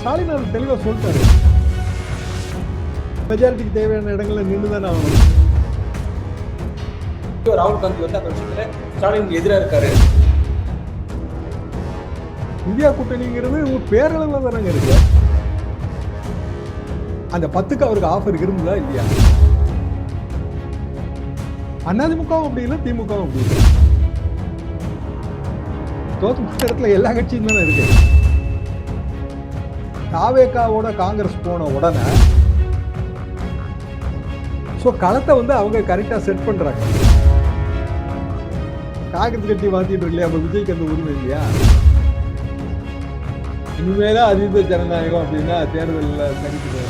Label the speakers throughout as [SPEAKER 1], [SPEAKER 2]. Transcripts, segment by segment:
[SPEAKER 1] ஸ்டாலின் அது தெளிவாக சொல்லிட்டாரு. மெஜாரிட்டிக்கு தேவையான இடங்கள்ல நின்று தானே ஆகணும்.
[SPEAKER 2] ராகுல் காந்தி வந்து அந்த விஷயத்துல ஸ்டாலின் எதிராக இருக்காரு.
[SPEAKER 1] இந்தியா கூட்டணிங்கிறது ஒரு பேரளவில் தானங்க இருக்கு. அந்த 10க்கு அவருக்கு ஆஃபர் இருந்ததா இல்லையா? அதிமுகவும் அப்படி இல்லை, திமுகவும் அப்படி இல்லை. தோத்து போட்ட இடத்துல எல்லா கட்சியும் தானே இருக்கு. தாவேகாவோட காங்கிரஸ் போன உடனே களத்தை வந்து அவங்க கரெக்டா செட் பண்றாங்க. காங்கிரஸ் கட்சி மாத்திட்டு இல்லையா, அப்ப விஜய்க்கு அந்த உரிமை இல்லையா? இனிமேல அதீத ஜனநாயகம் அப்படின்னா தேர்தலில் சரிக்கு.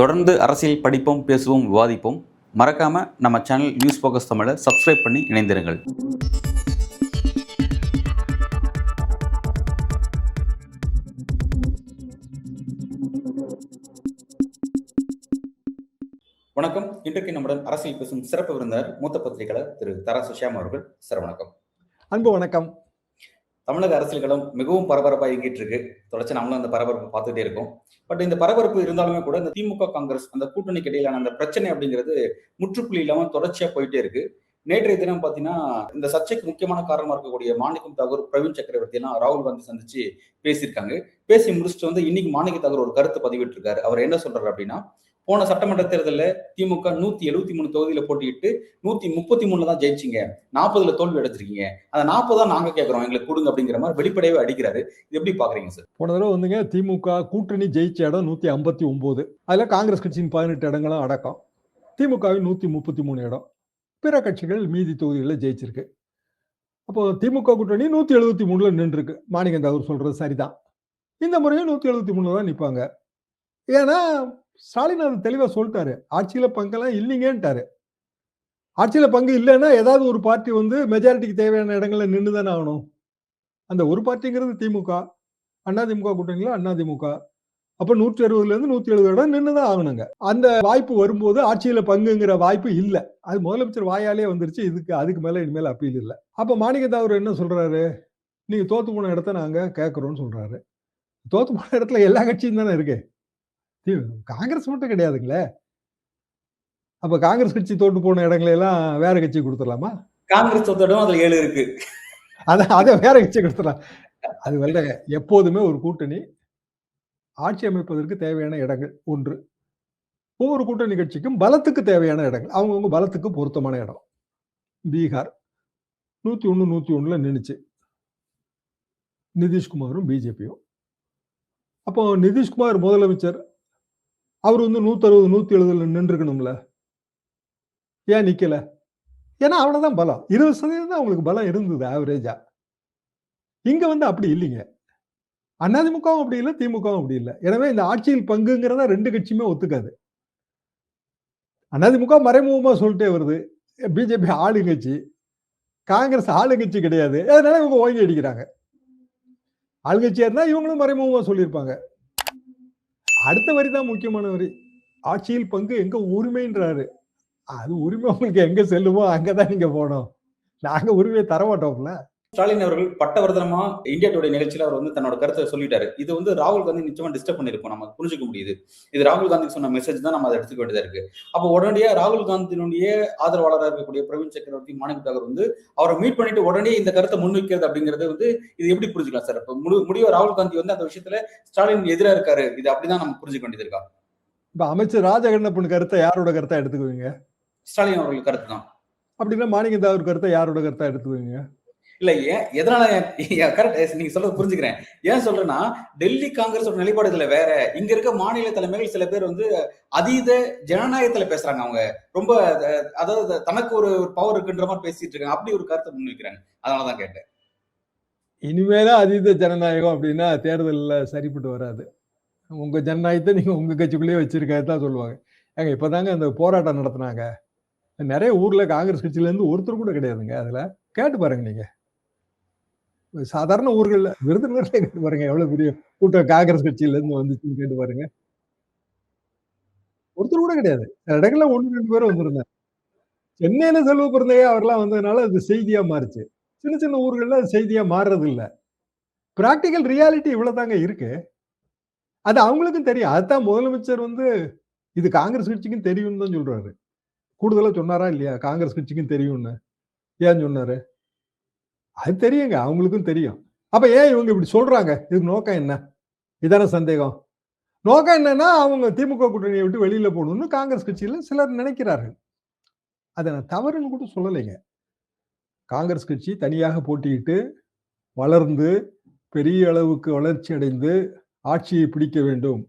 [SPEAKER 2] தொடர்ந்து அரசியல் படிப்போம், பேசுவோம், விவாதிப்போம். மறக்காம நம்ம சேனல் நியூஸ் ஃபோக்கஸ் தமிழை சப்ஸ்கிரைப் பண்ணி இணைந்திருங்கள். வணக்கம். இன்றைக்கு நம்முடன் அரசியல் பேசும் சிறப்பு விருந்தினர் மூத்த பத்திரிகையாளர் திரு தராசு ஷியாம் அவர்கள். சார் வணக்கம்.
[SPEAKER 1] அன்பு வணக்கம்.
[SPEAKER 2] தமிழக அரசியல் களம் மிகவும் பரபரப்பாக இயங்கிட்டு இருக்கு. தொடர்ச்சி நம்மளும் அந்த பரபரப்பு பார்த்துட்டே இருக்கோம். பட் இந்த பரபரப்பு இருந்தாலுமே கூட இந்த திமுக காங்கிரஸ் அந்த கூட்டணிக்கு இடையிலான அந்த பிரச்சனை அப்படிங்கிறது முற்றுப்புள்ளி இல்லாம தொடர்ச்சியா போயிட்டே இருக்கு. நேற்றைய தினம் பாத்தீங்கன்னா இந்த சர்ச்சைக்கு முக்கியமான காரணமா இருக்கக்கூடிய மாணிக்கம் தாகூர், பிரவீன் சக்கரவர்த்தி எல்லாம் ராகுல் காந்தி சந்திச்சு பேசியிருக்காங்க. பேசி முடிச்சுட்டு வந்து இன்னைக்கு மாணிக்க தாகூர் ஒரு கருத்து பதிவிட்டு இருக்காரு. அவர் என்ன சொல்றாரு அப்படின்னா, போன சட்டமன்ற தேர்தலில் திமுக 173 தொகுதியில போட்டிட்டு 133 தான் ஜெயிச்சிங்க, 40ல தோல்வி அடைஞ்சிருக்கீங்க, அந்த 40 தான் நாங்க கேட்கிறோம், எங்களுக்கு கொடுங்க அப்படிங்கிற மாதிரி வெளிப்படையாவே அடிக்கிறாரு. இது எப்படி பாக்குறீங்க சார்?
[SPEAKER 1] போன தடவை வந்துங்க திமுக கூட்டணி ஜெயிச்ச இடம் 159, அதுல காங்கிரஸ் கட்சியின் 18 இடங்களும் அடக்கம், திமுகவின் 133 இடம், பிற கட்சிகள் மீதி தொகுதிகளில் ஜெயிச்சிருக்கு. அப்போ திமுக கூட்டணி 173ல நின்று இருக்கு. மாணிக்கம் தாகூர் சொல்றது சரிதான். இந்த முறையும் 173 தான் நிற்பாங்க. ஏன்னா ஸ்டாலின் அது தெளிவா சொல்லிட்டாரு, ஆட்சியில பங்கெல்லாம் இல்லைங்கன்ட்டாரு. ஆட்சியில பங்கு இல்லைன்னா ஏதாவது ஒரு பார்ட்டி வந்து மெஜாரிட்டிக்கு தேவையான இடங்கள்ல நின்று தானே ஆகணும். அந்த ஒரு பார்ட்டிங்கிறது திமுக, அதிமுக கூட்டணியில அதிமுக. அப்ப 160ல இருந்து 170 இடம் நின்றுதான் ஆகணுங்க. அந்த வாய்ப்பு வரும்போது ஆட்சியில பங்குங்கிற வாய்ப்பு இல்லை. அது முதலமைச்சர் வாயாலே வந்துருச்சு. அதுக்கு மேல இனிமேல் அப்பீல் இல்லை. அப்ப மாணிக்க தாகூர் என்ன சொல்றாரு, நீங்க தோத்து போன இடத்த நாங்க கேட்கிறோம்னு சொல்றாரு. தோத்து போன இடத்துல எல்லா கட்சியும் தானே இருக்கு, காங்கிரஸ் மட்டும் கிடையாதுங்களே. அப்ப காங்கிரஸ் கட்சி தோட்டு போன இடங்களை எல்லாம் வேற கட்சி கொடுத்துடலாமா?
[SPEAKER 2] காங்கிரஸ் தோத்த இடம் அதுல 7 இருக்கு.
[SPEAKER 1] அதை வேற கட்சி கொடுத்துடலாம். அது வந்து எப்போதுமே ஒரு கூட்டணி ஆட்சி அமைப்பதற்கு தேவையான இடங்கள் ஒன்று. ஒவ்வொரு கூட்டணி கட்சிக்கும் பலத்துக்கு தேவையான இடங்கள், அவங்கவுங்க பலத்துக்கு பொருத்தமான இடம். பீகார் 101 101ல நின்னுச்சு நிதிஷ்குமாரும் பிஜேபியும். அப்போ நிதிஷ்குமார் முதலமைச்சர், அவர் வந்து 160 170ல நின்றுக்கணும்ல, ஏன் நிக்கல? ஏன்னா அவ்வளவுதான் பலம். 20% தான் அவங்களுக்கு பலம் இருந்தது ஆவரேஜா. இங்க வந்து அப்படி இல்லைங்க. அதிமுகவும் அப்படி இல்லை, திமுகவும் அப்படி இல்லை. எனவே இந்த ஆட்சியில் பங்குங்கிறத ரெண்டு கட்சியுமே ஒத்துக்காது. அதிமுக மறைமுகமா சொல்லிட்டே வருது, பிஜேபி ஆளுங்கட்சி, காங்கிரஸ் ஆளுங்கட்சி கிடையாது, அதனால இவங்க ஓங்கி அடிக்கிறாங்க. ஆளுங்கட்சியா இருந்தா இவங்களும் மறைமுகமா சொல்லியிருப்பாங்க. அடுத்த வரி தான் முக்கியமான வரி. ஆட்சியில் பங்கு எங்க உரிமைன்றாரு. அது உரிமை உங்களுக்கு எங்க செல்லுமோ அங்கதான் நீங்க போனோம், நாங்க உரிமையை தரமாட்டோம்ல.
[SPEAKER 2] ஸ்டாலின் அவர்கள் பட்டவர்தனமா இந்தியா டுடே நிகழ்ச்சியில் அவர் வந்து தன்னோட கருத்தை சொல்லிட்டாரு. இது வந்து ராகுல் காந்தி நிச்சயமா டிஸ்டர்ப் பண்ணிருக்கும், நம்ம புரிஞ்சுக்க முடியுது. இது ராகுல் காந்தி சொன்ன மெசேஜ் தான், நம்ம அதை எடுத்துக்க வேண்டியதா இருக்கு. அப்போ உடனடியா ராகுல் காந்தியினுடைய ஆதரவாளராக இருக்கக்கூடிய பிரவீன் சக்கரவர்த்தி, மாணிக்க தாகூர் வந்து அவரை மீட் பண்ணிட்டு உடனே இந்த கருத்தை முன்வைக்கிறது அப்படிங்கிறது வந்து இது எப்படி புரிஞ்சுக்கலாம் சார்? இப்போ முடிவு ராகுல் காந்தி வந்து அந்த விஷயத்துல ஸ்டாலின் எதிராக இருக்காரு, இது அப்படிதான் நம்ம புரிஞ்சுக்க வேண்டியது இருக்கா?
[SPEAKER 1] இப்ப அமைச்சர் ராஜகண்ணப்பன் கருத்தை யாரோட கருத்தா எடுத்துக்குவீங்க?
[SPEAKER 2] ஸ்டாலின் அவர்கள் கருத்து தான்.
[SPEAKER 1] அப்படின்னா மாணிக்க தாகூர் கருத்தை யாரோட கருத்தா எடுத்துக்குவீங்க?
[SPEAKER 2] இல்ல, ஏன் எதனால கரெக்ட் நீங்க சொல்றது புரிஞ்சுக்கிறேன். ஏன் சொல்றேன்னா, டெல்லி காங்கிரஸோட நிலைப்பாடு இதுல வேற. இங்க இருக்க மாநில தலைமைகள் சில பேர் வந்து அதீத ஜனநாயகத்துல பேசுறாங்க. அவங்க ரொம்ப அதாவது தனக்கு ஒரு பவர் இருக்குன்ற மாதிரி பேசிட்டு இருக்காங்க. அப்படி ஒரு கருத்தை முன்வைக்கிறாங்க. அதனாலதான் கேட்டேன்.
[SPEAKER 1] இனிமேல அதீத ஜனநாயகம் அப்படின்னா தேர்தலில் சரிப்பட்டு வராது. உங்க ஜனநாயகத்தை நீங்க உங்க கட்சிக்குள்ளேயே வச்சிருக்கதான் சொல்லுவாங்க. ஏங்க இப்பதாங்க அந்த போராட்டம் நடத்தினாங்க, நிறைய ஊர்ல காங்கிரஸ் கட்சியில இருந்து ஒருத்தர் கூட கிடையாதுங்க. அதுல கேட்டு பாருங்க, நீங்க சாதாரண ஊர்கள்ல விருதுநகர்ல கேட்டு பாருங்க, எவ்வளவு பெரிய கூட்டம் காங்கிரஸ் கட்சியில இருந்து வந்துச்சுன்னு கேட்டு பாருங்க. ஒருத்தர் கூட கிடையாது. இடங்கள்ல 1 2 பேரும் வந்திருந்தாங்க. சென்னையில செல்வ பிறந்தையா அவர்லாம் வந்ததுனால அது செய்தியா மாறுச்சு. சின்ன சின்ன ஊர்கள்ல அது செய்தியா மாறுறது இல்லை. பிராக்டிகல் ரியாலிட்டி இவ்வளவுதாங்க இருக்கு. அது அவங்களுக்கும் தெரியும். அதுதான் முதலமைச்சர் வந்து இது காங்கிரஸ் கட்சிக்கும் தெரியும்னு தான் சொல்றாரு. கூடுதலா சொன்னாரா இல்லையா? காங்கிரஸ் கட்சிக்கும் தெரியும்னு. ஏன் சொன்னாரு? அது தெரியுங்க. அவங்களுக்கும் தெரியும். அப்ப ஏன் இவங்க இப்படி சொல்றாங்க? இதுக்கு நோக்கம் என்ன? இதானே சந்தேகம். நோக்கம் என்னன்னா, அவங்க திமுக கூட்டணியை விட்டு வெளியில போணும்னு காங்கிரஸ் கட்சியில சிலர் நினைக்கிறார்கள். அத நான் தவறுன்னு கூட சொல்லலைங்க. காங்கிரஸ் கட்சி தனியாக போட்டியிட்டு, வளர்ந்து, பெரிய அளவுக்கு வளர்ச்சி அடைந்து, ஆட்சியை பிடிக்க வேண்டும்.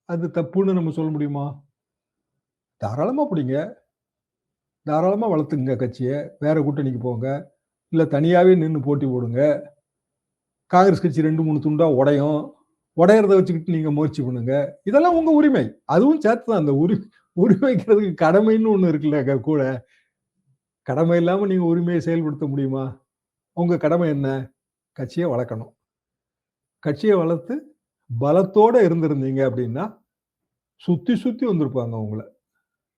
[SPEAKER 1] அது தப்புன்னு நம்ம சொல்ல முடியுமா? தாராளமா பிடிங்க. தாராளமா வளர்த்துக்கங்க கட்சிய. வேற கூட்டணிக்கு போங்க. இல்ல தனியாவே நின்னு போட்டி போடுங்க. காங்கிரஸ் கட்சி 2, 3 துண்டா உடையும். உடையறத வச்சுக்கிட்டு நீங்க முயற்சி பண்ணுங்க. இதெல்லாம் உங்க உரிமை. அதுவும் சேர்த்து தான். அந்த உரிமைங்கிறதுக்கு கடமைன்னு ஒண்ணு இருக்குல்லங்க கூட. கடமை இல்லாம நீங்க உரிமையை செயல்படுத்த முடியுமா? உங்க கடமை என்ன? கட்சிய வளர்க்கணும். கட்சிய வளர்த்து பலத்தோட இருந்திருந்தீங்க அப்படின்னா, சுத்தி சுத்தி வந்திருப்பாங்க உங்கள.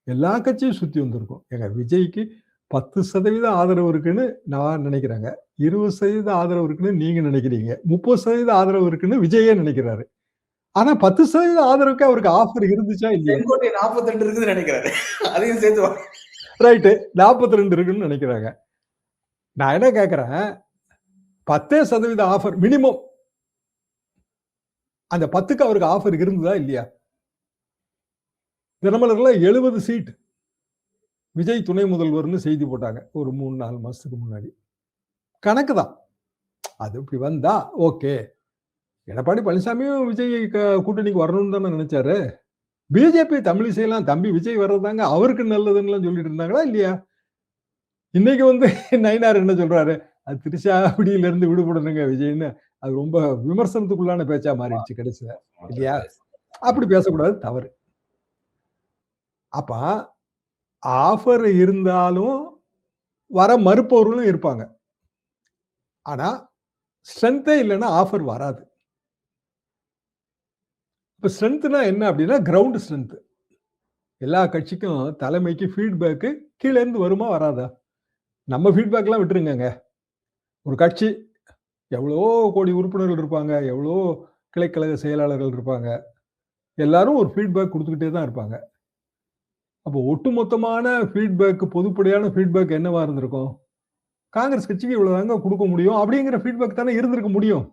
[SPEAKER 1] எல்லா கட்சியும் சுத்தி வந்திருக்கும். ஏங்க விஜய்க்கு 10% ஆதரவு இருக்குன்னு நான் நினைக்கிறேங்க. 20% ஆதரவு இருக்குன்னு நீங்க நினைக்கிறீங்க. 30% ஆதரவு இருக்குன்னு விஜயே நினைக்கிறாரு. ஆனா 10% ஆதரவுக்கு அவருக்கு ஆஃபர் இருந்துச்சா இல்லையா?
[SPEAKER 2] செங்கோட்டை 42 இருக்குன்னு நினைக்கிறாரு. அதையும் சேர்த்து
[SPEAKER 1] ரைட்டு. 42 இருக்குன்னு நினைக்கிறாங்க. நான் என்ன கேட்கிறேன், 10% ஆஃபர் மினிமம். அந்த 10க்கு அவருக்கு ஆஃபர் இருந்ததா இல்லையா? தினமலர்ல 70 சீட். விஜய் துணை முதல்வர்னு செய்தி போட்டாங்க. ஒரு 3, 4 மாசத்துக்கு முன்னாடி. கணக்கு தான். அது இப்படி வந்தா ஓகே. எடப்பாடி பழனிசாமியும் விஜய் கூட்டணிக்கு வரணும்னு தானே நினைச்சாரு. பிஜேபி தமிழிசையெல்லாம் தம்பி விஜய் வர்றதாங்க அவருக்கு நல்லதுன்னு சொல்லிட்டு இருந்தாங்களா இல்லையா? இன்னைக்கு வந்து நயினார் என்ன சொல்றாரு? அது திருச்சாவடியில இருந்து விடுபடணுங்க விஜய்ன்னு. அது ரொம்ப விமர்சனத்துக்குள்ளான பேச்சா மாறிடுச்சு கடைசியில. இல்லையா? அப்படி பேசக்கூடாது, தவறு. அப்ப ஆஃபர் இருந்தாலும் வர மறுப்பவர்களும் இருப்பாங்க. ஆனா ஸ்ட்ரென்த்தே இல்லைன்னா ஆஃபர் வராது. இப்ப ஸ்ட்ரென்த்னா என்ன அப்படின்னா கிரவுண்ட் ஸ்ட்ரென்த். எல்லா கட்சிக்கும் தலைமைக்கு ஃபீட்பேக் கீழ இருந்து வருமா வராதா? நம்ம ஃபீட்பேக்லாம் விட்டுருங்கங்க. ஒரு கட்சி எவ்வளவோ கோடி உறுப்பினர்கள் இருப்பாங்க. எவ்வளவோ கிளைக்கழக செயலாளர்கள் இருப்பாங்க. எல்லாரும் ஒரு ஃபீட்பேக் குடுத்துக்கிட்டே தான் இருப்பாங்க. அப்போ ஒட்டுமொத்தமான ஃபீட்பேக் பொதுப்படையான ஃபீட்பேக் என்னவா இருந்திருக்கும்? காங்கிரஸ் கட்சிக்கு இவ்வளவுதாங்க குடுக்க முடியும் அப்படிங்கிற ஃபீட்பேக் தானே இருந்திருக்க முடியும்.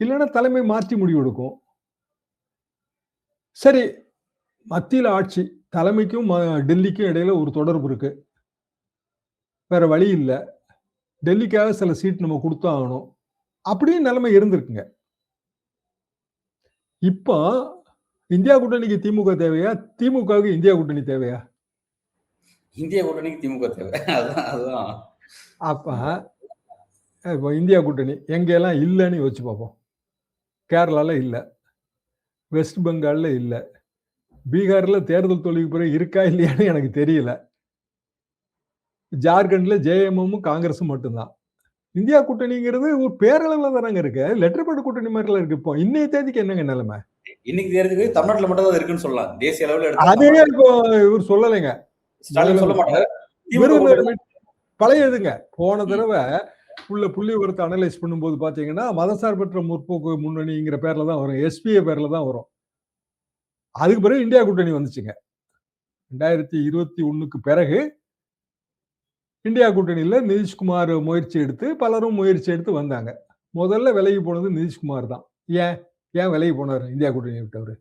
[SPEAKER 1] இல்லன்னா தலைமை மாற்றி முடிவு எடுக்கும். சரி, மத்தியில ஆட்சி. தலைமைக்கும் டெல்லிக்கும் இடையில ஒரு தொடர்பு இருக்கு. வேற வழி இல்ல. டெல்லிக்காக சில சீட் நம்ம குடுத்தான் ஆகணும். அப்படியும் நிலைமை இருந்திருக்குங்க. இப்போ இந்தியா கூட்டணிக்கு திமுக தேவையா? திமுகவுக்கு இந்தியா கூட்டணி தேவையா?
[SPEAKER 2] இந்திய கூட்டணிக்கு திமுக தேவை. அதுதான்.
[SPEAKER 1] அப்ப இப்போ இந்தியா கூட்டணி எங்கெல்லாம் இல்லன்னு யோசிச்சு பார்ப்போம். கேரளால இல்ல. வெஸ்ட் பெங்கால்ல இல்ல. பீகார்ல தேர்தல் தோல்விக்கு பிறகு இருக்கா இல்லையான்னு எனக்கு தெரியல. ஜார்க்கண்ட்ல ஜேஎம்எம்மும் காங்கிரஸும் மட்டும்தான். இந்தியா கூட்டணிங்கிறது ஒரு பேரளவுல தானங்க இருக்கு. லெட்டர் பேட் கூட்டணி மாதிரிலாம் இருக்கு இப்போ. இன்னைய தேதிக்கு என்னங்க நிலைமை?
[SPEAKER 2] இன்னைக்கு தேர்தலுக்கு தமிழ்நாட்டுல மட்டும் தான் இருக்குன்னு சொல்லலாம். தேசிய அளவுல
[SPEAKER 1] அதே இப்போ இவர் சொல்லலைங்க.
[SPEAKER 2] ஸ்டாலின் சொல்ல மாட்டாரு.
[SPEAKER 1] விருதுநகர் பழையதுங்க. போன தடவை உள்ள புள்ளி விவரத்தை அனலைஸ் பண்ணும்போது பாத்தீங்கன்னா மதசார்பற்ற முற்போக்கு முன்னணிங்கிற பேர்ல தான் வரும். எஸ்பிஏ பேர்ல தான் வரும். அதுக்கு பிறகு இந்தியா கூட்டணி வந்துச்சுங்க. 2021க்கு பிறகு இந்தியா கூட்டணியில நிதிஷ்குமார் முயற்சி எடுத்து பலரும் முயற்சி எடுத்து வந்தாங்க. முதல்ல விலகி போனது நிதிஷ்குமார் தான். ஏன் விலகி போனாரு இந்தியா கூட்டணி விட்டவரு?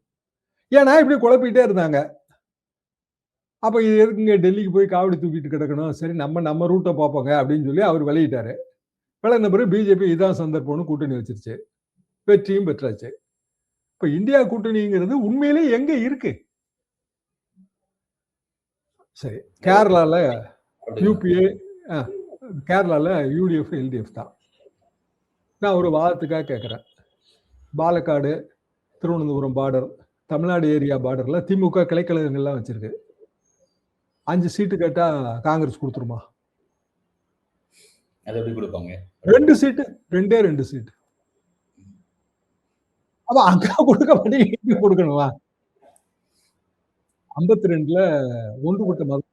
[SPEAKER 1] ஏன்னா இப்படி குழப்பிட்டே இருந்தாங்க. அப்ப இது எதுக்குங்க டெல்லிக்கு போய் காவடி தூக்கிட்டு கிடக்கணும்? சரி நம்ம ரூட்ட பார்ப்போங்க அப்படின்னு சொல்லி அவர் விலகிட்டாரு. விலகின பிறகு பிஜேபி இதான் சந்தர்ப்பம்னு கூட்டணி வச்சிருச்சு. வெற்றியும் பெற்றாச்சு. இப்ப இந்தியா கூட்டணிங்கிறது உண்மையிலேயே எங்க இருக்கு? சரி, கேரளால யூபிஏ, கேரளால யூடிஎஃப், எல்டிஎஃப் தான். நான் ஒரு வாதத்துக்காக கேட்கிறேன். பாலக்காடு, திருவனந்தபுரம் பார்டர், தமிழ்நாடு ஏரியா பார்டர்ல திமுக கிளைக்கழகங்கள்லாம் வச்சிருக்கு. 5 சீட்டு கேட்டா காங்கிரஸ் கொடுத்துருமா?
[SPEAKER 2] அது எப்படி கொடுப்பாங்க?
[SPEAKER 1] 2 சீட்டு, 2 சீட்டு. அப்ப அங்க கொடுக்க மாட்டேங்க, இங்க கொடுக்கணுமா? 52ல ஒன்றுபட்ட மதம்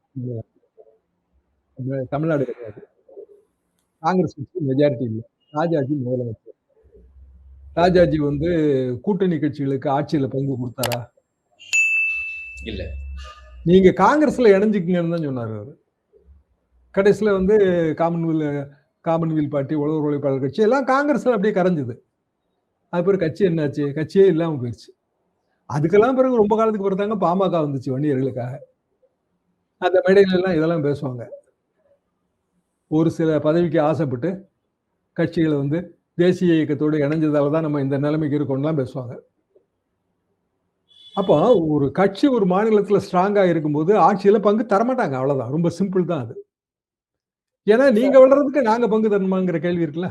[SPEAKER 1] தமிழ்நாடு கிடையாது. காங்கிரஸ் கட்சி மெஜாரிட்டி இல்ல. ராஜாஜி முதலமைச்சர். ராஜாஜி வந்து கூட்டணி கட்சிகளுக்கு ஆட்சியில பங்கு கொடுத்தாரா?
[SPEAKER 2] இல்ல.
[SPEAKER 1] நீங்க காங்கிரஸ்ல இணைஞ்சுக்கங்கன்னு தான் சொன்னாரு அவரு. கடைசியில வந்து காமன்வெல்த் பார்ட்டி, உழவர் உழைப்பாளர் கட்சி எல்லாம் காங்கிரஸ்ல அப்படியே கரைஞ்சது. அது பிறகு கட்சி என்னாச்சு? கட்சியே இல்லாம போயிடுச்சு. அதுக்கெல்லாம் பிறகு ரொம்ப காலத்துக்கு பிறகு தாங்க பாமக வந்துச்சு வன்னியர்களுக்காக. அந்த மேடைகள் எல்லாம் இதெல்லாம் பேசுவாங்க. ஒரு சில பதவிக்கு ஆசைப்பட்டு கட்சிகளை வந்து தேசிய இயக்கத்தோடு இணைஞ்சதால தான் நம்ம இந்த நிலைமைக்கு இருக்கோம்லாம் பேசுவாங்க. அப்போ ஒரு கட்சி ஒரு மாநிலத்துல ஸ்ட்ராங்கா இருக்கும்போது ஆட்சியில பங்கு தரமாட்டாங்க. அவ்வளவுதான். ரொம்ப சிம்பிள் தான் அது. ஏன்னா நீங்க வளர்றதுக்கு நாங்க பங்கு தரணுமாங்கிற கேள்வி இருக்குல்ல.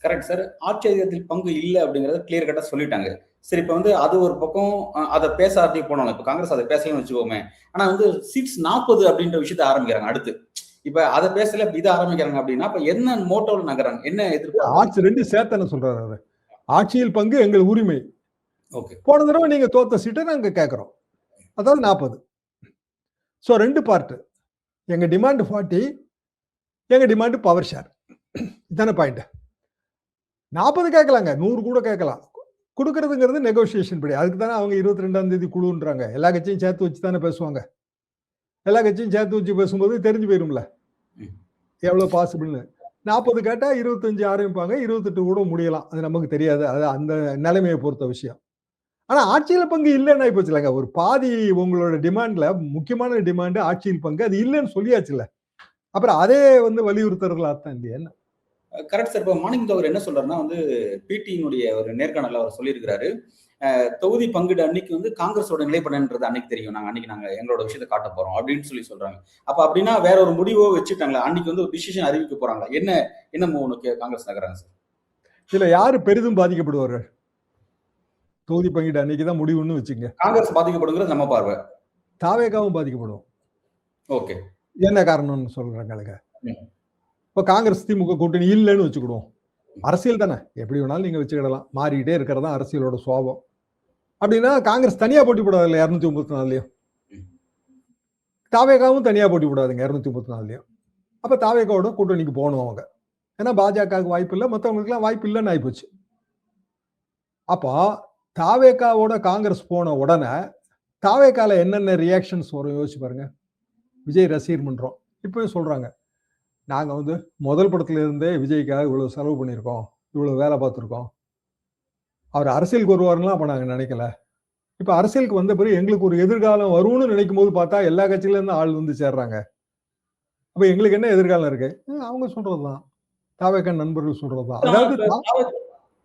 [SPEAKER 2] Correct sir. ஆட்சி அதிகாரத்தில் பங்கு இல்ல அப்படிங்கறத கிளியர் கட்டா சொல்லிட்டாங்க. சரி, இப்ப வந்து அது ஒரு பக்கம் அதை பேசாட்டி போனாலும், இப்ப காங்கிரஸ் அதை பேசலன்னு வச்சுக்கோமே, ஆனா வந்து சீட்ஸ் 40 அப்படின்ற விஷயத்தை ஆரம்பிக்கிறாங்க அடுத்து. இப்ப அதை பேசல இதை ஆரம்பிக்கிறாங்க அப்படின்னா அப்ப என்ன மோட்டோல நகராங்க, என்ன எதிர்பார்ப்பு?
[SPEAKER 1] ஆட்சி 2 சேர்த்தன சொல்றாரு அவரு. ஆட்சியில் பங்கு எங்கள் உரிமை.
[SPEAKER 2] ஓகே.
[SPEAKER 1] போன தடவை நீங்க தோத்த சீட்டை நாங்க கேட்கிறோம். அதாவது 40. So 2 part. எங்க டிமாண்ட் 40, எங்க டிமாண்ட் பவர் ஷேர். இதான பாயிண்ட். 40 கேட்கலாங்க, 100 கூட கேட்கலாம். கொடுக்கறதுங்கிறது நெகோசியேஷன் படி. அதுக்கு தானே அவங்க 22ஆம் தேதி குழுன்றாங்க. எல்லா கட்சியும் சேர்த்து வச்சு தானே பேசுவாங்க. எல்லா கட்சியும் சேர்த்து வச்சு பேசும்போது தெரிஞ்சு போயிரும்ல எவ்வளவு பாசிபிள்னு. 40 கேட்டா 25 ஆரம்பிப்பாங்க, 28 கூட முடியலாம். அது நமக்கு தெரியாது. அது அந்த நிலைமையை பொறுத்த விஷயம். ஆனா ஆட்சியில பங்கு இல்லைன்னு ஆகி போச்சுலங்க. ஒரு பாதி உங்களோட டிமாண்ட்ல முக்கியமான டிமாண்ட் ஆட்சியில் பங்கு, அது இல்லைன்னு சொல்லியாச்சுல்ல. அப்புறம் அதே வந்து வலியுறுத்துறதுல அர்த்தம் இல்லையா? என்ன?
[SPEAKER 2] Correct sir. இப்போ மாணிக்கம் தோகர் என்ன சொல்றாருன்னா வந்து பிடியினுடைய ஒரு நேர்காணல அவர் சொல்லியிருக்கிறாரு. தொகுதி பங்கீடு அன்னைக்கு வந்து காங்கிரஸோட நிலைப்படன்றது அன்னைக்கு தெரியும். அன்னைக்கு நாங்க எங்களோட விஷயத்தை காட்ட போறோம் அப்படின்னு சொல்றாங்க. அப்ப அப்படின்னா வேற ஒரு முடிவோ வச்சுட்டாங்களா? அன்னைக்கு வந்து ஒரு டிசிஷன் அறிவிக்க போறாங்களா? என்ன மூணுக்கு காங்கிரஸ் நகராங்க சார்?
[SPEAKER 1] இதுல யாரு பெரிதும் பாதிக்கப்படுவார்கள்? தொகுதி பங்கீடு அன்னைக்கு தான் முடிவுன்னு வச்சுங்க.
[SPEAKER 2] காங்கிரஸ் பாதிக்கப்படுங்கிறது நம்ம பார்வை.
[SPEAKER 1] தாவேகாவும் பாதிக்கப்படும்.
[SPEAKER 2] ஓகே.
[SPEAKER 1] என்ன காரணம்னு சொல்றாங்க. இப்ப காங்கிரஸ் திமுக கூட்டணி இல்லைன்னு வச்சுக்கிடுவோம். அரசியல் தானே, எப்படி வேணாலும் நீங்க வச்சுக்கிடலாம். மாறிக்கிட்டே இருக்கிறதா அரசியலோட சுவாபம். அப்படின்னா காங்கிரஸ் தனியா போட்டி போடாது இல்லை 234லயும். தாவேகாவும் தனியா போட்டி போடாதுங்க 234லயும். அப்ப தாவேகாவோட கூட்டணிக்கு போகணும் அவங்க. ஏன்னா பாஜகவுக்கு வாய்ப்பு இல்லை, மற்றவங்களுக்கு எல்லாம் வாய்ப்பு இல்லைன்னு ஆயிப்போச்சு. அப்போ தாவேகாவோட காங்கிரஸ் போன உடனே தாவேகால என்னென்ன ரியாக்ஷன்ஸ் வரும் யோசிச்சு பாருங்க. விஜய் ரசிகர் மன்றம் இப்பவும் சொல்றாங்க, நாங்க வந்து முதல் படத்துல இருந்தே விஜய்க்காக இவ்வளவு செலவு பண்ணியிருக்கோம், இவ்வளவு வேலை பார்த்துருக்கோம். அவர் அரசியலுக்கு வருவாருன்னா அப்ப நாங்க நினைக்கல. இப்ப அரசியலுக்கு வந்த பிறகு எங்களுக்கு ஒரு எதிர்காலம் வரும்னு நினைக்கும் போது பார்த்தா எல்லா கட்சியில இருந்து ஆள் வந்து சேர்றாங்க. அப்ப எங்களுக்கு என்ன எதிர்காலம் இருக்கு? அவங்க சொல்றதுதான், தாவேகா நண்பர்கள் சொல்றதுதான். அதாவது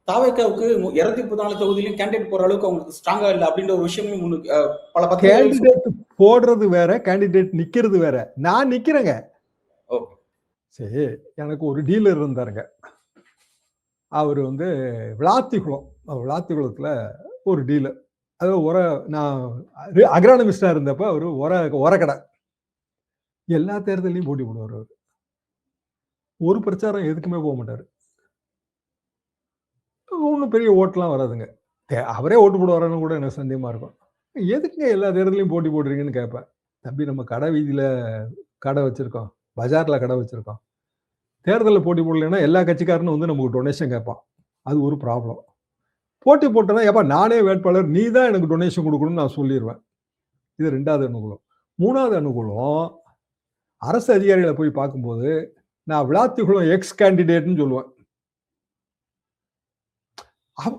[SPEAKER 2] தாவேகாவுக்கு 234 தொகுதியிலும் கேண்டிடேட் போற அளவுக்கு அவங்களுக்கு ஸ்ட்ராங்கா இல்ல அப்படின்ற ஒரு விஷயமும் பல
[SPEAKER 1] கேண்டிடேட் போடுறது வேற, கேண்டிடேட் நிக்கிறது வேற. நான் நிக்கிறேங்க. சரி, எனக்கு ஒரு டீலர் இருந்தாருங்க. அவர் வந்து விளாத்திகுளத்துல ஒரு டீலர். அது நான் அக்ரானமிஸ்டா இருந்தப்ப அவரு உரக்கடை. எல்லா தேர்தலையும் போட்டி போடுவார் அவர். ஒரு பிரச்சாரம் எதுக்குமே போக மாட்டாரு. ஒன்றும் பெரிய ஓட்டுலாம் வராதுங்க. அவரே ஓட்டு போடுவாருன்னு கூட எனக்கு சந்தேகமா இருக்கும். எதுக்குங்க எல்லா தேர்தலையும் போட்டி போடுறீங்கன்னு கேட்பேன். தம்பி, நம்ம கடை வீதியில கடை வச்சிருக்கோம், பஜார்ல கடை வச்சிருக்கோம். தேர்தலில் போட்டி போடலைன்னா எல்லா கட்சிக்காரனும் வந்து நமக்கு டொனேஷன் கேட்பான். அது ஒரு ப்ராப்ளம். போட்டி போட்டேன்னா ஏப்பா நானே வேட்பாளர், நீ தான் எனக்கு டொனேஷன் கொடுக்கணும்னு நான் சொல்லிடுவேன். இது 2வது அனுகூலம். 3வது அனுகூலம், அரசு அதிகாரிகளை போய் பார்க்கும்போது நான் விளாத்திகுளம் எக்ஸ் கேண்டிடேட்னு சொல்லுவேன்.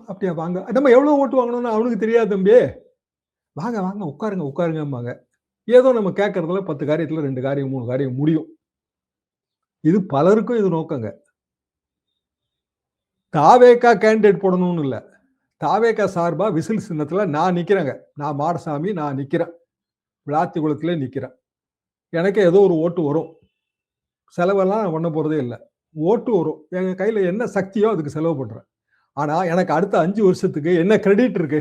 [SPEAKER 1] அப்படியா, வாங்க, நம்ம எவ்வளவு ஓட்டு வாங்கணும்னு அவனுக்கு தெரியாது தம்பி, வாங்க வாங்க உட்காருங்கம்பாங்க. ஏதோ நம்ம கேட்கறதுல 10 காரியத்துல 2 காரியம் 3 காரியம் முடியும். இது பலருக்கும் இது நோக்கங்க. தாவேகா கேண்டிடேட் போடணும்னு இல்ல, தாவேகா சார்பா விசில் சின்னத்துல நான் நிக்கிறேங்க. நான் மாடசாமி, நான் நிக்கிறேன், விளாத்திகுளத்திலே நிக்கிறேன். எனக்கு ஏதோ ஒரு ஓட்டு வரும். செலவெல்லாம் நான் பண்ண போறதே இல்லை. ஓட்டு வரும். எங்க கையில என்ன சக்தியோ அதுக்கு செலவு பண்றேன். ஆனா எனக்கு அடுத்த 5 வருஷத்துக்கு என்ன கிரெடிட் இருக்கு?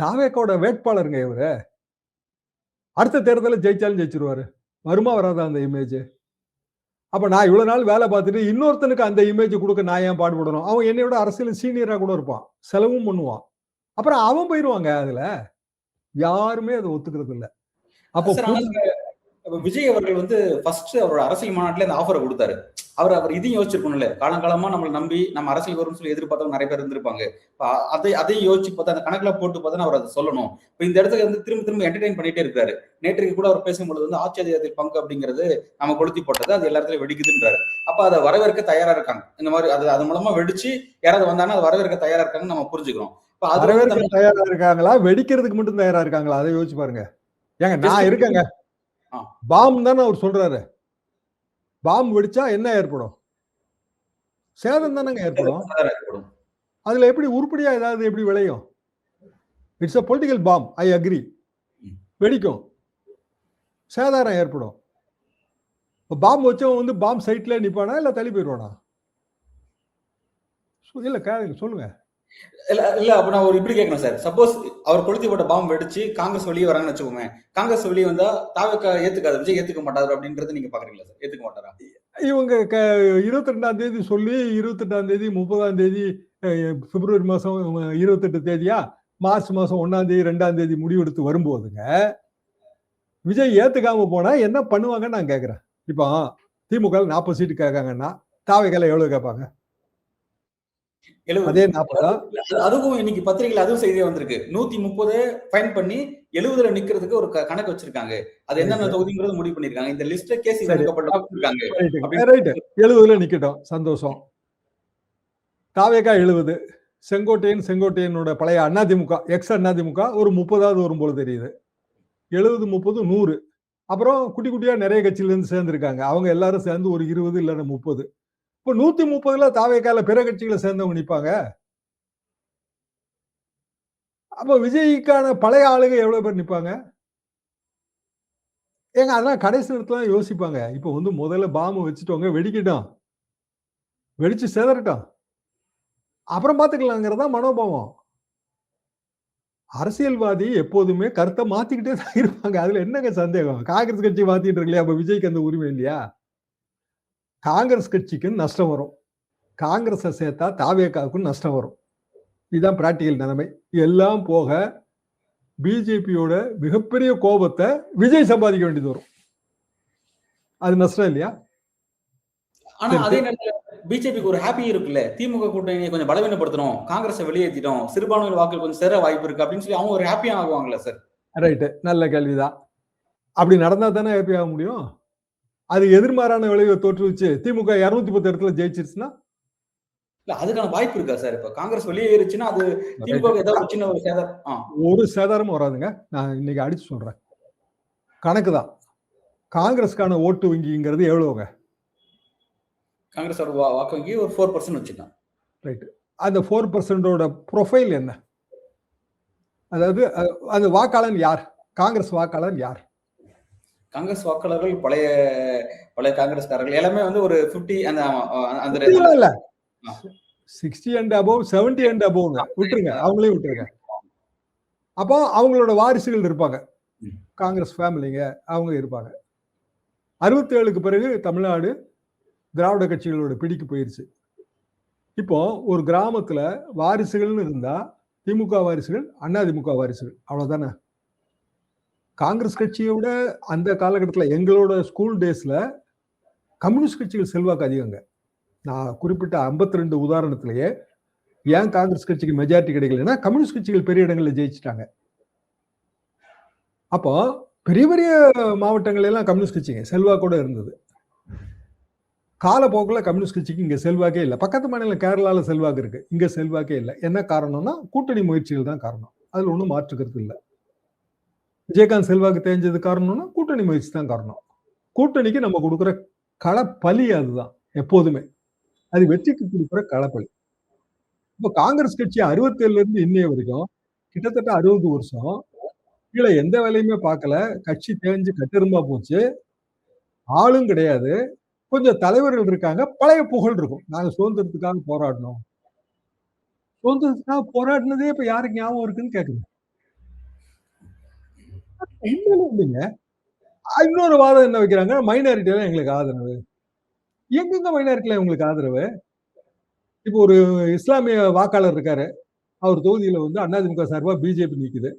[SPEAKER 1] தாவேகாவோட வேட்பாளருங்க இவரு. அடுத்த தேர்தலில் ஜெயிச்சாலும் ஜெயிச்சிருவாரு. வருமா வராதா அந்த இமேஜ்? அப்ப நான் இவ்வளவு நாள் வேலை பார்த்துட்டு இன்னொருத்தனுக்கு அந்த இமேஜ் கொடுக்க நான் ஏன் பாடுபடணும்? அவன் என்னையோட அரசியல் சீனியரா கூட இருப்பான், செலவும் பண்ணுவான். அப்புறம் அவன் போயிருவாங்க. அதுல யாருமே அதை ஒத்துக்கிறது இல்லை. அப்போ
[SPEAKER 2] அப்ப விஜய் அவர்கள் வந்து ஃபர்ஸ்ட் அவரோட அரசியல் மாநாட்டில இந்த ஆஃபரை கொடுத்தாரு. அவர் இதையும் யோசிச்சிருக்கணும்ல. காலங்காலமா நம்மள நம்பி நம்ம அரசியல் வரும்னு சொல்லி எதிர்பார்த்தவங்க நிறைய பேர் இருந்திருப்பாங்க. இப்ப அதையும் யோசிச்சு பார்த்தா, அந்த கணக்குல போட்டு பார்த்தா அவர் அதை சொல்லணும். இப்ப இந்த இடத்துக்கு வந்து திரும்ப திரும்ப என்டர்டெயின் பண்ணிட்டே இருக்காரு. நேற்றைக்கு கூட அவர் பேசும்பொழுது வந்து ஆட்சி அதிகாரத்தில் பங்கு அப்படிங்கிறது நம்ம கொளுத்தி போட்டது, அது எல்லா இடத்துலயும் வெடிக்குதுன்றாரு. அப்ப அதை வரவேற்க தயாரா இருக்காங்க. இந்த மாதிரி அது மூலமா வெடிச்சு யாராவது வந்தாங்கன்னா அதை வரவேற்க தயாரா இருக்காங்கன்னு நம்ம புரிஞ்சுக்கிறோம். இப்ப அது
[SPEAKER 1] வரவேற்க தயாரா இருக்காங்களா, வெடிக்கிறதுக்கு மட்டும் தயாரா இருக்காங்களா, அதை யோசிச்சு பாருங்க. ஏங்க நான் இருக்கேங்க, பாம் தானே அவர் சொல்றாரு. பாம் வெடிச்சா என்ன ஏற்படும்? சேதம் தானங்க ஏற்படும். அதுல எப்படி உருப்படியா ஏதாவது எப்படி விளையும்? It's a political bomb, I agree. வெடிக்கும், சேதாரம் ஏற்படும். பாம் வச்சவன் வந்து பாம் சைட்ல நிப்பானா இல்ல தள்ளி போயிடுவானா? இல்ல கேளுங்க, சொல்லுங்க.
[SPEAKER 2] இல்ல அப்ப நான் ஒரு இப்படி கேட்கணும் சார். சப்போஸ் அவர் கொளுத்தி போட்ட பாம்பு வெடிச்சு காங்கிரஸ் வெளியே வராங்கன்னு வச்சுக்கோங்க. காங்கிரஸ் வெளியே வந்தா தாவேக்கா ஏத்துக்காது, விஜய் ஏத்துக்க மாட்டாரு அப்படின்றது நீங்க பாக்குறீங்களா சார்? ஏத்துக்க மாட்டாரா?
[SPEAKER 1] இவங்க 22ஆம் தேதி சொல்லி 28ஆம் தேதி 30ஆம் தேதி பிப்ரவரி மாசம் 28 தேதியா மார்ச் மாசம் 1ஆம் தேதி 2ஆம் தேதி முடிவெடுத்து வரும்போதுங்க விஜய் ஏத்துக்காம போனா என்ன பண்ணுவாங்கன்னு நான் கேட்கிறேன். இப்போ திமுக 40 சீட்டு கேட்காங்கன்னா தாவேக்கால எவ்வளவு கேட்பாங்க? அதே 40.
[SPEAKER 2] அதுவும் இன்னைக்கு பத்திரிகையில் அதுவும் செய்தியா வந்திருக்கு. 130 ஃபைன் பண்ணி 70ல நிக்கிறதுக்கு ஒரு கணக்கு வச்சிருக்காங்க. அது என்னென்ன தொகுதிங்கிறது முடிவு பண்ணிருக்காங்க. இந்த லிஸ்ட்ல கேஸ் எடுக்கப்பட்டிருக்காங்க.
[SPEAKER 1] ரைட், 70ல நிக்கட்டும், சந்தோஷம். தாவேக்கா 70, செங்கோட்டையனோட பழைய அதிமுக எக்ஸ் அதிமுக ஒரு 30வது வரும் போல தெரியுது. 70, 30, 100. அப்புறம் குட்டி குட்டியா நிறைய கட்சியில இருந்து சேர்ந்திருக்காங்க. அவங்க எல்லாரும் சேர்ந்து ஒரு 20 இல்லைன்னா 30. இப்போ 130ல தாவேக்கால பிற கட்சிகளை சேர்ந்தவங்க நிப்பாங்க. அப்ப விஜய்க்கான பழைய ஆளுங்க எவ்வளவு பேர் நிப்பாங்க? ஏங்க அதெல்லாம் கடைசி நேரத்துல யோசிப்பாங்க. இப்போ வந்து முதல்ல பாம்பு வச்சுட்டோங்க, வெடிக்கட்டும், வெடிச்சு சேதறட்டும், அப்புறம் பாத்துக்கலாங்கிறதா மனோபாவம். அரசியல்வாதி எப்போதுமே கருத்தை மாத்திக்கிட்டே தான் இருப்பாங்க. அதுல என்னங்க சந்தேகம்? காங்கிரஸ் கட்சி மாத்திட்டு இருக்கு இல்லையா, அப்ப விஜய்க்கு அந்த உரிமை இல்லையா? காங்கிரஸ் கட்சிக்கு நஷ்டம் வரும், காங்கிரஸை சேர்த்தா தாவேக்காவுக்கும் நஷ்டம் வரும். இதுதான் பிராக்டிகல் நிலைமை. எல்லாம் போக பிஜேபியோட மிகப்பெரிய கோபத்தை விஜய் சம்பாதிக்க வேண்டியது வரும். அது நஷ்டம் இல்லையா?
[SPEAKER 2] ஆனா அதே நேரத்துல பிஜேபிக்கு ஒரு ஹாப்பி இருக்குல்ல, திமுக கூட்டணியை கொஞ்சம் பலவீனப்படுத்தணும், காங்கிரஸை வெளியேற்றிட்டோம், சிறுபான்மை வாக்கு கொஞ்சம் சேர வாய்ப்பு இருக்கு அப்படின்னு சொல்லி அவங்க ஒரு ஹாப்பியா ஆகுவாங்கல்ல சார்? ரைட்டு, நல்ல கேள்விதான். அப்படி நடந்தா தானே ஹாப்பி ஆக முடியும். அது எதிர்மாறான விளைவை தோற்றுவிச்சு திமுக 210 இடத்துல ஜெயிச்சிருச்சுன்னா இல்ல அதுக்கான வாய்ப்பு இருக்கா சார்? இப்ப காங்கிரஸ் வெளியேறிச்சுன்னா அது திமுக ஏதாவது சின்ன ஒரு சேதாரம், ஒரு சேதாரமும் வராதுங்க. நான் இன்னைக்கு அடிச்சு சொல்றேன், கணக்குதான். காங்கிரஸ்க்கான ஓட்டு வங்கிங்கிறது எவ்வளவுங்க? காங்கிரஸ் வாக்கு வங்கி ஒரு 4% வச்சுக்கலாம். ரைட், அந்த 4%ஓட ப்ரொஃபைல் என்ன? அதாவது அந்த வாக்காளன் யார்? காங்கிரஸ் வாக்காளர் யார்? காங்கிரஸ் வாக்காளர்கள் பழைய காங்கிரஸ்காரர்கள் எல்லாமே வந்து ஒரு 50 அந்த இல்ல 60 and above 70 and above விட்டுருங்க, அவங்களையும் விட்டுருங்க. அப்போ அவங்களோட வாரிசுகள் இருப்பாங்க, காங்கிரஸ் ஃபேமிலிங்க அவங்க இருப்பாங்க. 67க்கு பிறகு தமிழ்நாடு திராவிட கட்சிகளோட பிடிக்கு போயிருச்சு. இப்போ ஒரு கிராமத்துல வாரிசுகள்னு இருந்தா திமுக வாரிசுகள், அதிமுக வாரிசுகள், அவ்வளவுதானே. காங்கிரஸ் கட்சியை விட அந்த காலகட்டத்தில் எங்களோட ஸ்கூல் டேஸ்ல கம்யூனிஸ்ட் கட்சிகள் செல்வாக்கு அதிகங்க. நான் குறிப்பிட்ட 52 உதாரணத்திலேயே ஏன் காங்கிரஸ் கட்சிக்கு மெஜாரிட்டி கிடைக்கலன்னா கம்யூனிஸ்ட் கட்சிகள் பெரிய இடங்கள்ல ஜெயிச்சுட்டாங்க. அப்போ பெரிய பெரிய மாவட்டங்கள் எல்லாம் கம்யூனிஸ்ட் கட்சிங்க செல்வாக்கோட இருந்தது. காலப்போக்கில் கம்யூனிஸ்ட் கட்சிக்கு இங்க செல்வாக்கே இல்லை. பக்கத்து மாநிலம் கேரளால செல்வாக்கு இருக்கு, இங்க செல்வாக்கே இல்லை. என்ன காரணம்னா கூட்டணி முயற்சிகள் தான் காரணம். அதுல ஒன்றும் மாற்றுக்கிறது இல்லை. விஜயகாந்த் செல்வாக்கு தேஞ்சது காரணம்னா கூட்டணி முயற்சி தான் காரணம். கூட்டணிக்கு நம்ம கொடுக்குற களப்பலி அதுதான் எப்போதுமே. அது வெற்றிக்கு கொடுக்குற களப்பலி. இப்போ காங்கிரஸ் கட்சி 67ல இருந்து இன்னைய வரைக்கும் கிட்டத்தட்ட 60 வருஷம் கீழே எந்த வேலையுமே பார்க்கல. கட்சி தேஞ்சு கட்டெரும்பா போச்சு, ஆளும் கிடையாது, கொஞ்சம் தலைவர்கள் இருக்காங்க, பழைய புகழ் இருக்கும். நாங்க சுதந்திரத்துக்காக போராடணும், சுதந்திரத்துக்காக போராடினதே இப்ப யாருக்கு ஞாபகம் இருக்குன்னு கேக்குறேன். இல்லைங்க. இன்னொரு வாதம் என்ன வைக்கிறாங்க, மைனாரிட்டி எல்லாம் எங்களுக்கு ஆதரவு. எங்கெங்க மைனாரிட்டில உங்களுக்கு ஆதரவு? இப்போ ஒரு இஸ்லாமிய வாக்காளர் இருக்காரு, அவர் தொகுதியில வந்து அதிமுக சார்பா பிஜேபி நிக்குது,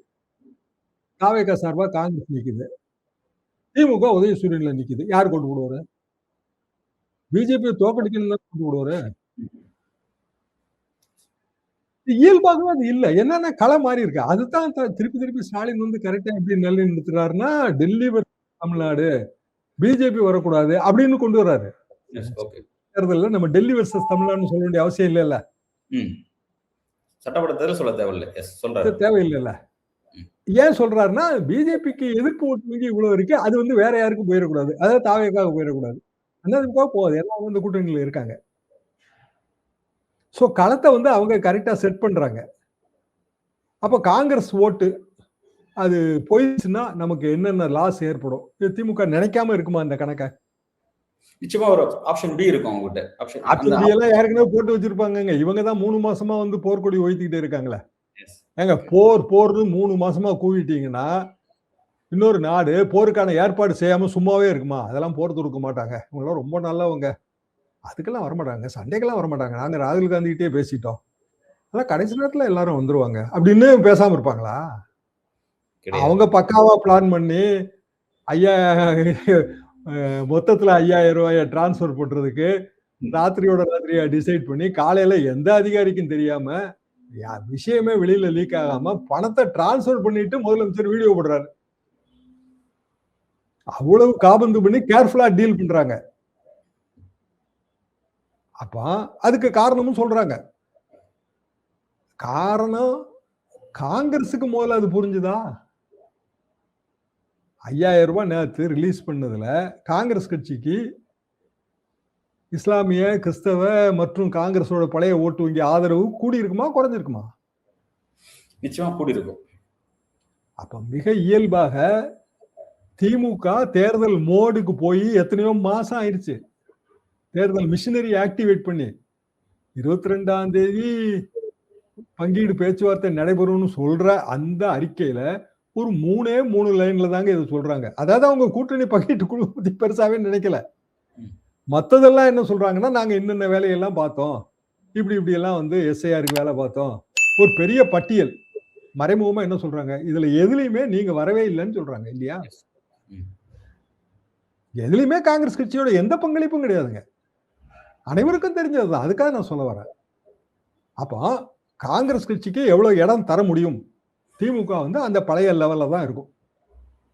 [SPEAKER 2] தாவேகா சார்பா காங்கிரஸ் நிக்குது.
[SPEAKER 1] திமுக உதயசூரியன்ல நிக்குது. யார் கொண்டு போடுவாரு? பிஜேபி தோக்கடிக்கணும் தான் கொண்டு போடுவாரு. இயல்பாகவே அது இல்ல. என்னன்னா களம் மாறி இருக்கு. அதுதான் திருப்பி திருப்பி ஸ்டாலின் வந்து கரெக்ட்டா எப்படி நிலைநிறுத்துறாருன்னா, டெல்லி வெர்சஸ் தமிழ்நாடு, பிஜேபி வரக்கூடாது அப்படின்னு கொண்டு வர்றாரு.
[SPEAKER 2] ஓகே.
[SPEAKER 1] தேர்தல்ல நம்ம டெல்லி வெர்சஸ் தமிழ்நாடுன்னு சொல்ல வேண்டிய அவசியம் இல்லல்ல.
[SPEAKER 2] சட்டப்பட தேர்தல் சொல்ல தேவையில்ல. சொல்றாரு.
[SPEAKER 1] தேவையில்லைல்ல. ஏன் சொல்றாருன்னா, பிஜேபிக்கு எதிர்ப்பு ஓட்டு வங்கி இவ்வளவு இருக்கு. அது வந்து வேற யாருக்கும் போயிடக்கூடாது. அதாவது தாவேக்காக போயிடக்கூடாது. அதிமுக போகாது. எல்லாம் வந்து கூட்டணியில இருக்காங்க. சோ களத்தை வந்து அவங்க கரெக்டா செட் பண்றாங்க. அப்ப காங்கிரஸ் ஓட்டு அது போயிடுச்சுன்னா நமக்கு என்னென்ன லாஸ் ஏற்படும்? திமுக நினைக்காம இருக்குமா இந்த கணக்க?
[SPEAKER 2] நிச்சயமா ஒரு ஆப்ஷன் பி இருக்கும் அவங்ககிட்ட.
[SPEAKER 1] ஆப்ஷன் பி எல்லாம் ஏற்கனவே போட்டு வச்சிருப்பாங்கங்க. இவங்க தான் 3 மாசமா வந்து போர்க்கொடி உயர்த்திக்கிட்டே இருக்காங்களே. ஏங்க போர்னு 3 மாசமா கூவிட்டீங்கன்னா, இன்னொரு நாடு போருக்கான ஏற்பாடு செய்யாம சும்மாவே இருக்குமா? அதெல்லாம் போர் தொடுக்க மாட்டாங்க. இவங்கெல்லாம் ரொம்ப நல்லவங்க. அதுக்கெல்லாம் வரமாட்டாங்க. சண்டைக்கெல்லாம் வரமாட்டாங்க. நாங்க ராகுல் காந்திகிட்டே பேசிட்டோம். அதான் கடைசி நேரத்துல எல்லாரும் வந்துருவாங்க. அப்படின்னு பேசாம இருப்பாங்களா? அவங்க பக்காவா பிளான் பண்ணி மொத்தத்துல 5000 ரூபாய டிரான்ஸ்பர் பண்றதுக்கு ராத்திரியோட ராத்திரியா டிசைட் பண்ணி காலையில எந்த அதிகாரிக்கும் தெரியாம விஷயமே வெளியில லீக் ஆகாம பணத்தை டிரான்ஸ்பர் பண்ணிட்டு முதலமைச்சர் வீடியோ போடுறாரு. அவ்வளவு காபந்து பண்ணி கேர்ஃபுல்லா டீல் பண்றாங்க. அப்ப அதுக்கு காரணமும் சொல்றாங்க. காரணம் காங்கிரஸுக்கு முதல்ல அது புரிஞ்சுதா? 5000 ரூபாய் நேத்து ரிலீஸ் பண்ணதுல காங்கிரஸ் கட்சிக்கு இஸ்லாமிய, கிறிஸ்தவ மற்றும் காங்கிரஸோட பழைய ஓட்டு வங்கி ஆதரவு கூடி இருக்குமா குறைஞ்சிருக்குமா?
[SPEAKER 2] நிச்சயமா கூடி இருக்கும்.
[SPEAKER 1] அப்ப மிக இயல்பாக திமுக தேர்தல் மோடுக்கு போய் எத்தனையோ மாசம் ஆயிருச்சு. தேர்தல் மிஷினரி ஆக்டிவேட் பண்ணி 22ஆம் தேதி பங்கீடு பேச்சுவார்த்தை நடைபெறும்னு சொல்ற அந்த அறிக்கையில ஒரு 3 லைன்ல தாங்க இதை சொல்றாங்க. அதாவது அவங்க கூட்டணி பங்கீட்டு குழு பத்தி பெருசாவே நினைக்கல. மத்ததெல்லாம் என்ன சொல்றாங்கன்னா, நாங்க என்னென்ன வேலையெல்லாம் பார்த்தோம், இப்படி எல்லாம் வந்து எஸ்ஐஆருக்கு வேலை பார்த்தோம். ஒரு பெரிய பட்டியல். மறைமுகமா என்ன சொல்றாங்க, இதுல எதுலையுமே நீங்க வரவே இல்லைன்னு சொல்றாங்க இல்லையா? எதுலையுமே காங்கிரஸ் கட்சியோட எந்த பங்களிப்பும் கிடையாதுங்க. அனைவருக்கும் தெரிஞ்சதுதான். அதுக்காக நான் சொல்ல வரேன். அப்போ காங்கிரஸ் கட்சிக்கு எவ்வளவு இடம் தர முடியும்? திமுக வந்து அந்த பழைய லெவல்ல தான் இருக்கும்.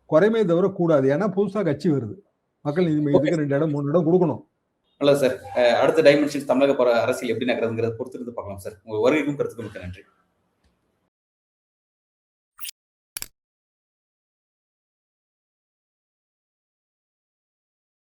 [SPEAKER 1] குறைமே தவிர கூடாது. ஏன்னா புதுசா கட்சி வருது. மக்கள் நீதி மையத்துக்கு 2 இடம் 3 இடம் கொடுக்கணும்.
[SPEAKER 2] நல்லது சார். அடுத்த டைமென்ஷன்ஸ் தமிழக அரசியல் எப்படி நகருதுங்கிறத பொறுத்திருந்து பார்க்கலாம் சார். உங்க வருகைக்கும் கருத்துக்கும் மிக்க நன்றி.